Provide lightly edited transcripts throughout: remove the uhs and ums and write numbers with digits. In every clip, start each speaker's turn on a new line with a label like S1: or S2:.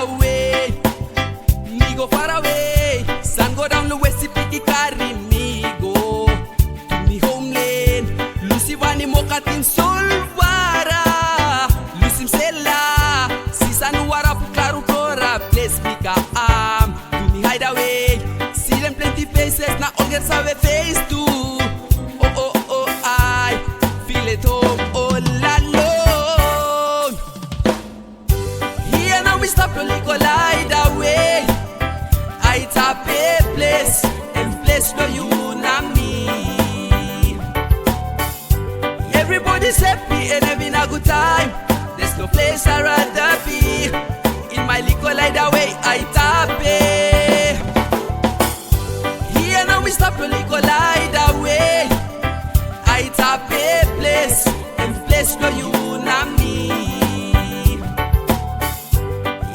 S1: away. Me go far away. Sun go down the west, picky carry me go to me homeland. Lucy Vani Mokatin Solvara. Lucy Msela. Sisan Wara Pukaru Tora. Place Pika Am. To me hideaway. See them plenty faces. Now all girls have a face too. Oh, oh, oh, I feel it home all alone. Here now we stop only go HideAway Aitape place and place where you and me. Everybody's happy and having a good time. There's no place I'd rather be. In my little HideAway Aitape. Here now we stop only go HideAway Aitape place and place where you and me.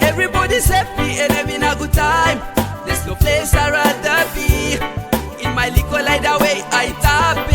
S1: Everybody's happy and having a good time. There's no place I'd rather be. In my little HideAway Aitape.